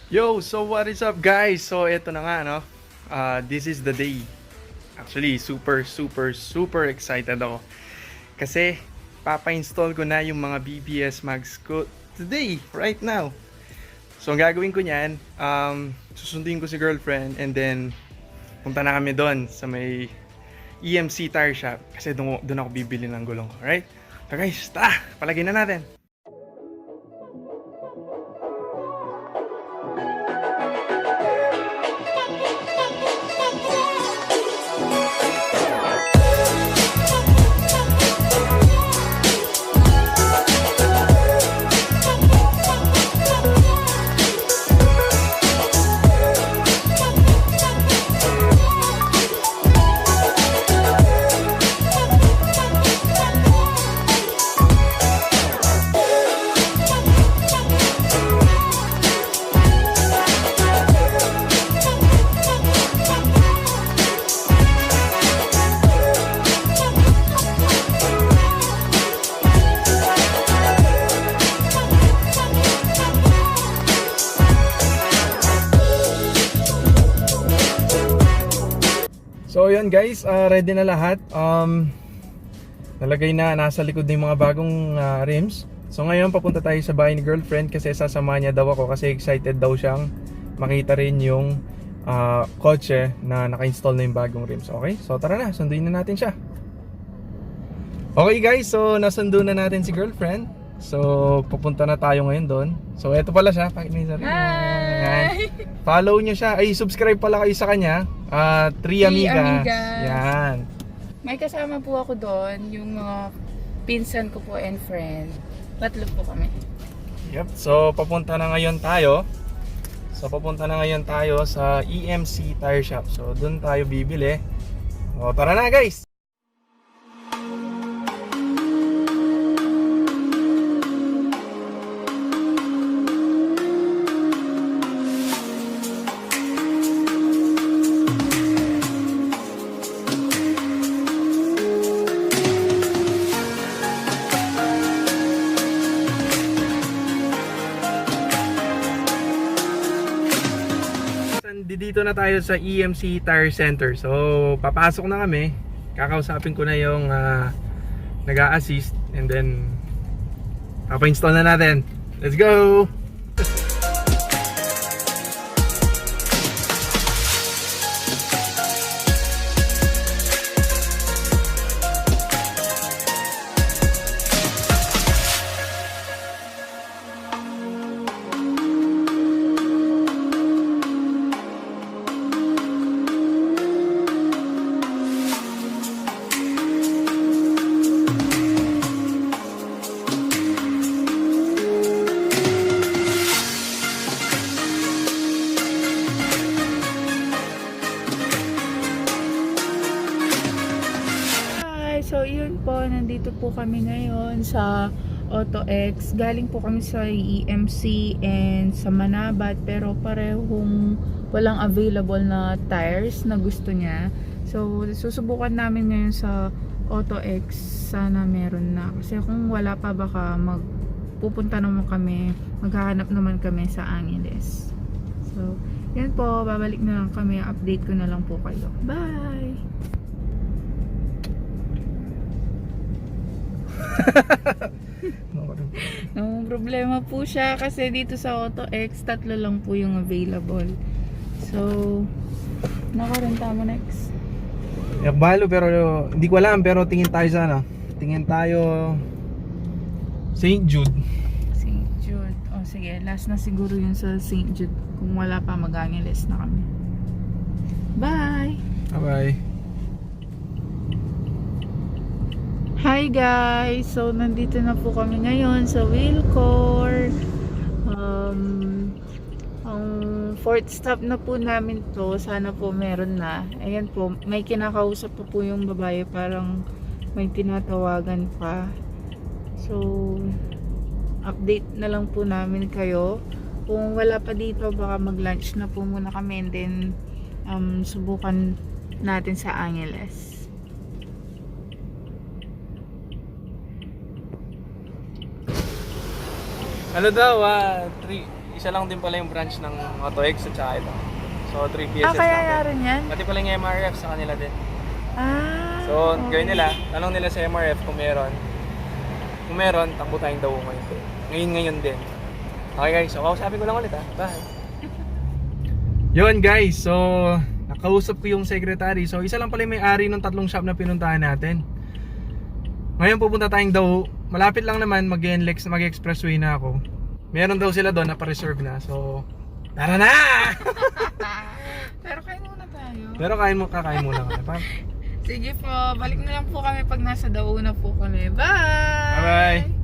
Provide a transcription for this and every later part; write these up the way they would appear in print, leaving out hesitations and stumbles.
Yo, so what is up guys? So ito na nga no. This is the day. Actually, super excited ako. Kasi papa-install ko na yung mga BBS mags ko today, right now. So ang gagawin ko niyan, susundin ko si girlfriend and then punta na kami doon sa may EMC tire shop kasi doon ako bibili ng gulong ko, right? So guys, palagay na natin. So yun guys, ready na lahat. Nalagay na, nasa likod na yung mga bagong rims. So ngayon papunta tayo sa bahay ni girlfriend kasi sasama niya daw ako kasi excited daw siyang makita rin yung kotse na naka-install na yung bagong rims. Okay, so tara na, sunduin na natin siya. Okay guys, so nasundo na natin si girlfriend. So pupunta na tayo ngayon doon. So eto pala siya, Hi! Follow nyo siya. Ay, subscribe pala kayo sa kanya. 3 amigas. Yan. May kasama po ako doon, yung mga pinsan ko po and friend. Tatlo po kami. Yep. So papunta na ngayon tayo. Sa EMC tire shop. So doon tayo bibili. O tara na guys. Dito na tayo sa EMC Tire Center. So papasok na kami. Kakausapin ko na yung nag-a-assist and then papa-install na natin. Let's go! So yun po, nandito po kami ngayon sa Auto X. Galing po kami sa EMC and sa Manabat pero parehong walang available na tires na gusto niya. So susubukan namin ngayon sa Auto X. Sana meron na. Kasi kung wala pa baka pupunta naman kami, maghahanap naman kami sa Angeles. So yan po, babalik na lang kami. Update ko na lang po kayo. Bye! No problema po siya kasi dito sa Auto X tatlo lang po yung available. So nakarenta mo next. Balo pero hindi ko alam pero tingin tayo sa ano? Tingin tayo St. Jude. St. Jude. O sige, last na siguro yun sa St. Jude. Kung wala pa mag-Angeles na kami. Bye! Bye-bye. Hi guys! So nandito na po kami ngayon sa Wilcor. Ang fourth stop na po namin to. Sana po meron na. Ayan po, may kinakausap po yung babae. Parang may tinatawagan pa. So update na lang po namin kayo. Kung wala pa dito, baka mag-lunch na po muna kami and then subukan natin sa Angeles. Ano daw, isa lang din pala yung branch ng Auto X at saka ito. So 3 pieces kaya natin. yarin yan? Pati pala yung MRF sa kanila din. Okay. So, gawin nila, tanong nila sa MRF kung meron. Kung meron, takbo tayong daw ngayon din. Okay guys, so kausapin ko lang ulit ha. Bye! Yun guys, so nakausap ko yung secretary. So isa lang pala yung may-ari ng 3 shop na pinuntahan natin. Ngayon pupunta tayong daw, malapit lang naman, mag-expressway na ako. Meron daw sila doon na pa-reserve na. So, tara na! Pero kain muna tayo. Pero kakain muna kami. Sige po, balik na lang po kami pag nasa dauna po kami. Bye! Bye-bye!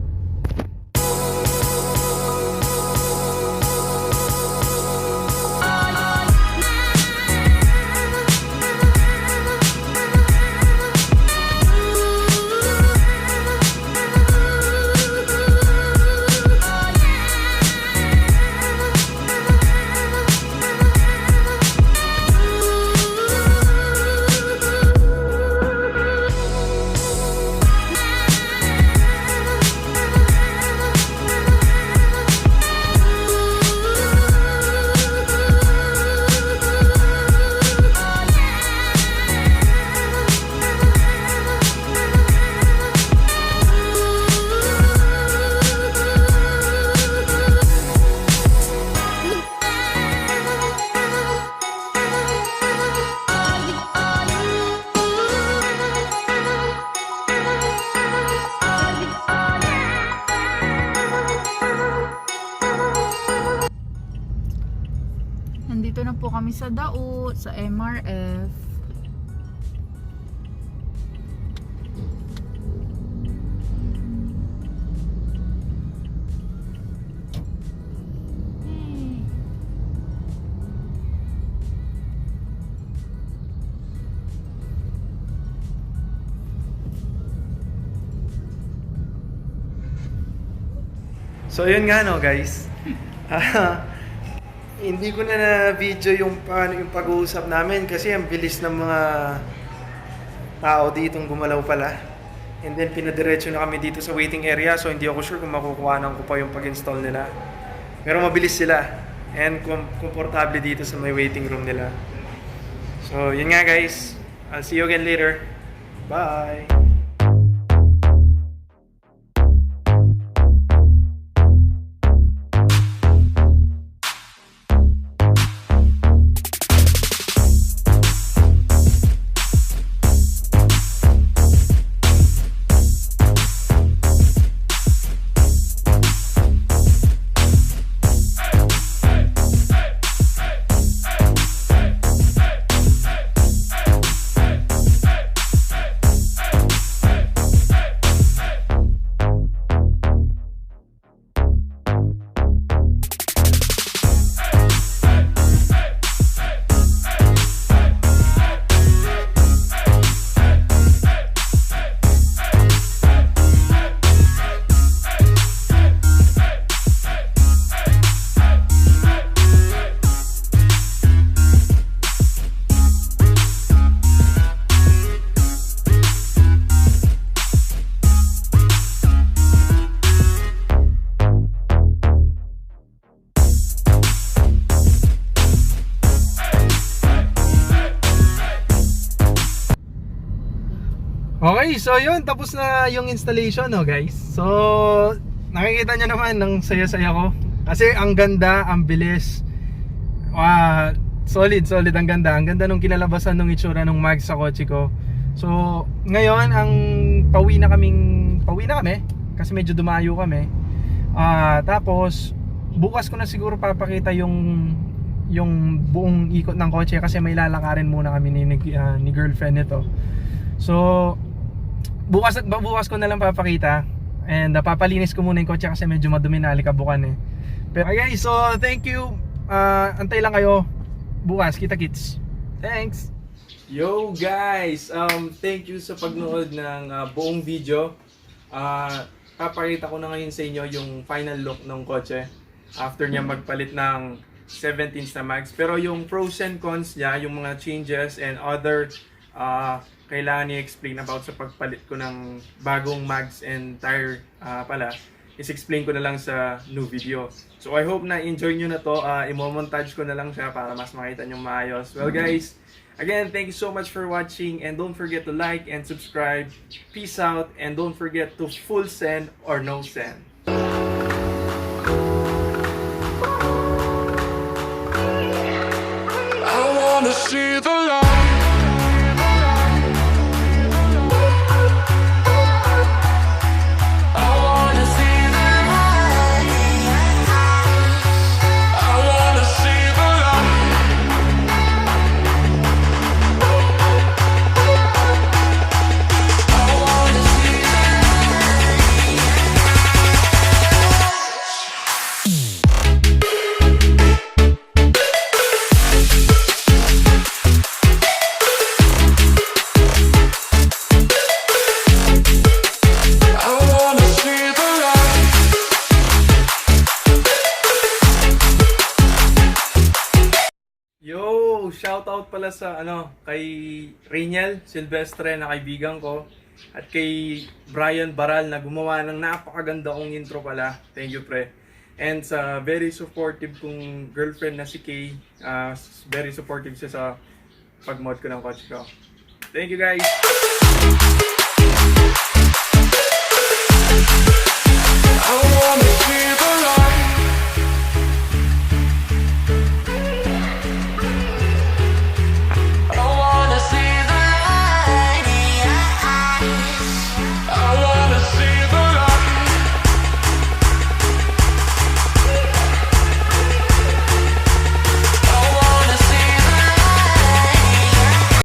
Nandito na po kami sa Dao, sa MRF. So yun nga no guys. Hindi ko na video yung pag-uusap namin kasi ang bilis ng mga tao ditong gumalaw pala. And then pinadiretso na kami dito sa waiting area, so hindi ako sure kung makukuhanan ko pa yung pag-install nila. Pero mabilis sila and komportable dito sa may waiting room nila. So yun nga guys. I'll see you again later. Bye! Okay, so yun, tapos na yung installation, no guys. So, nakikita nyo naman ng saya-saya ko. Kasi ang ganda, ang bilis. Solid, ang ganda. Ang ganda nung kinalabasan nung itsura nung mag sa kotse ko. So, ngayon, pauwi na kami. Kasi medyo dumayo kami. Tapos, bukas ko na siguro papakita yung buong ikot ng kotse. Kasi may lalakarin muna kami ni girlfriend nito. So, bukas ko na lang papakita. And papalinis ko muna yung kotse kasi medyo madumi na, alikabukan eh. Pero okay, so thank you. Antay lang kayo. Bukas, kita-kits. Thanks! Yo guys! Thank you sa pagnood ng buong video. Papakita ko na ngayon sa inyo yung final look ng kotse after niya magpalit ng 17s na mags. Pero yung pros and cons niya, yung mga changes and other kailangan i-explain about sa pagpalit ko ng bagong mags and tire pala is-explain ko na lang sa new video. So I hope na enjoy nyo na to. Imo-montage ko na lang siya para mas makita nyo maayos. Well guys, again, thank you so much for watching and don't forget to like and subscribe. Peace out and don't forget to full send or no send. I wanna see the light. I wanna see the light. I wanna see the light. I wanna see the I wanna see the light. Yo! Shoutout pala sa kay Rainiel Silvestre na kaibigan ko at kay Brian Baral na gumawa ng napakaganda kong intro pala. Thank you, pre. And sa very supportive kong girlfriend na si Kay, very supportive siya sa pag-mod ko ng coach ko. Thank you, guys! I wanna